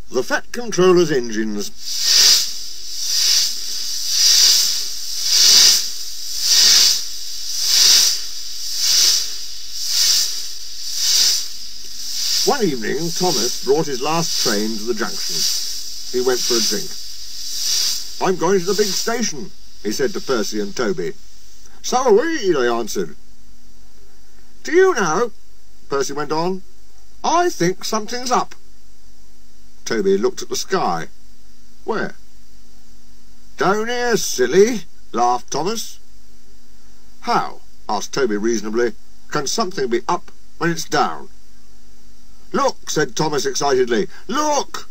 The Fat Controller's engines. One evening, Thomas brought his last train to the junction. He went for a drink. "I'm going to the big station," he said to Percy and Toby. "So are we," they answered. "Do you know," Percy went on, "I think something's up." Toby looked at the sky. "Where?" "Down here, silly," laughed Thomas. "How," asked Toby reasonably, "can something be up when it's down?" "Look," said Thomas excitedly. "Look!"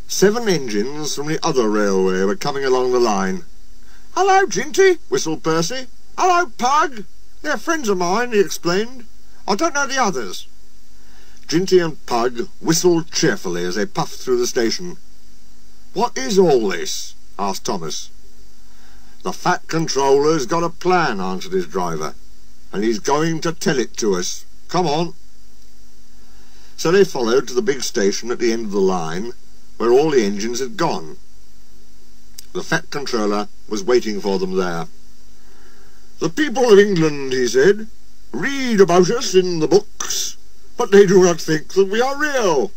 7 engines from the other railway were coming along the line. "Hello, Ginty," whistled Percy. "Hello, Pug. They're friends of mine," he explained. "I don't know the others." Ginty and Pug whistled cheerfully as they puffed through the station. "What is all this?" asked Thomas. "The Fat Controller's got a plan," answered his driver, "and he's going to tell it to us. Come on." So they followed to the big station at the end of the line, where all the engines had gone. The Fat Controller was waiting for them there. "The people of England," he said, "read about us in the books, but they do not think that we are real."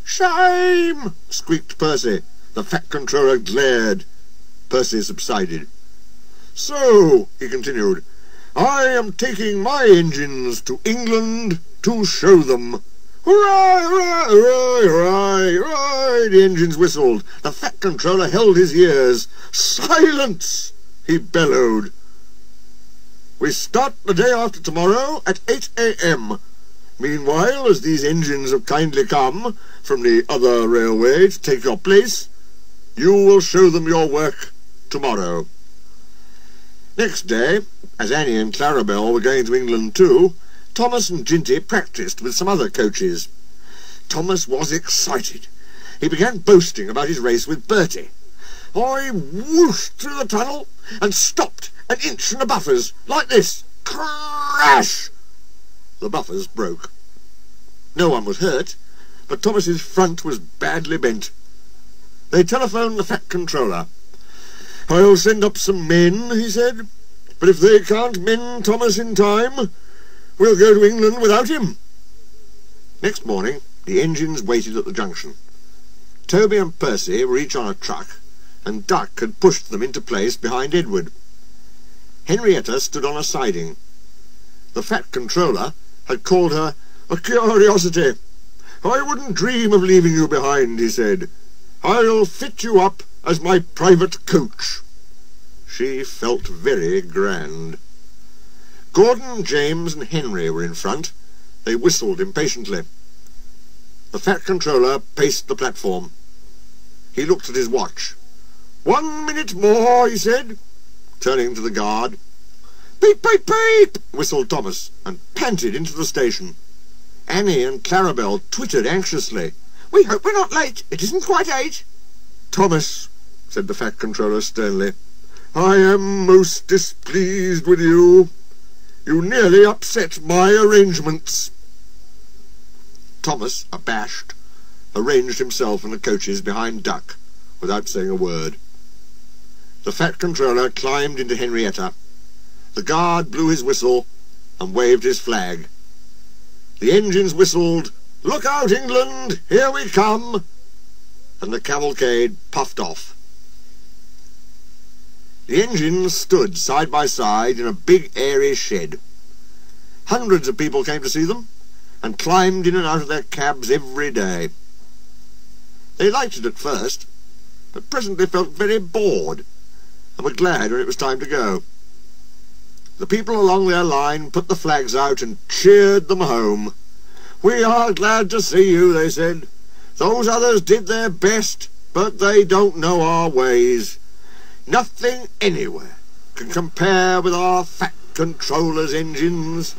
"Shame!" squeaked Percy. The Fat Controller glared. Percy subsided. "So," he continued, "I am taking my engines to England to show them. Hurrah, hurrah, hurrah, hurrah, hurrah!" The engines whistled. The Fat Controller held his ears. "Silence!" he bellowed. "We start the day after tomorrow at 8 a.m. Meanwhile, as these engines have kindly come from the other railway to take your place, you will show them your work tomorrow." Next day, as Annie and Clarabel were going to England too, Thomas and Ginty practised with some other coaches. Thomas was excited. He began boasting about his race with Bertie. "I whooshed through the tunnel and stopped an inch from the buffers, like this. Crash!" The buffers broke. No one was hurt, but Thomas's front was badly bent. They telephoned the Fat Controller. "I'll send up some men," he said, "but if they can't mend Thomas in time, we'll go to England without him." Next morning, the engines waited at the junction. Toby and Percy were each on a truck, and Duck had pushed them into place behind Edward. Henrietta stood on a siding. The Fat Controller had called her a curiosity. "I wouldn't dream of leaving you behind," he said. "I'll fit you up as my private coach." She felt very grand. Gordon, James and Henry were in front. They whistled impatiently. The Fat Controller paced the platform. He looked at his watch. "1 minute more," he said, turning to the guard. "Beep, beep, beep," whistled Thomas, and panted into the station. Annie and Clarabel twittered anxiously. "We hope we're not late. It isn't quite 8. "Thomas," said the Fat Controller sternly, "I am most displeased with you. You nearly upset my arrangements." Thomas, abashed, arranged himself and the coaches behind Duck, without saying a word. The Fat Controller climbed into Henrietta. The guard blew his whistle and waved his flag. The engines whistled, "Look out, England, here we come!" and the cavalcade puffed off. The engines stood side by side in a big airy shed. Hundreds of people came to see them, and climbed in and out of their cabs every day. They liked it at first, but presently felt very bored, and were glad when it was time to go. The people along their line put the flags out and cheered them home. "We are glad to see you," they said. "Those others did their best, but they don't know our ways. Nothing anywhere can compare with our Fat Controller's engines."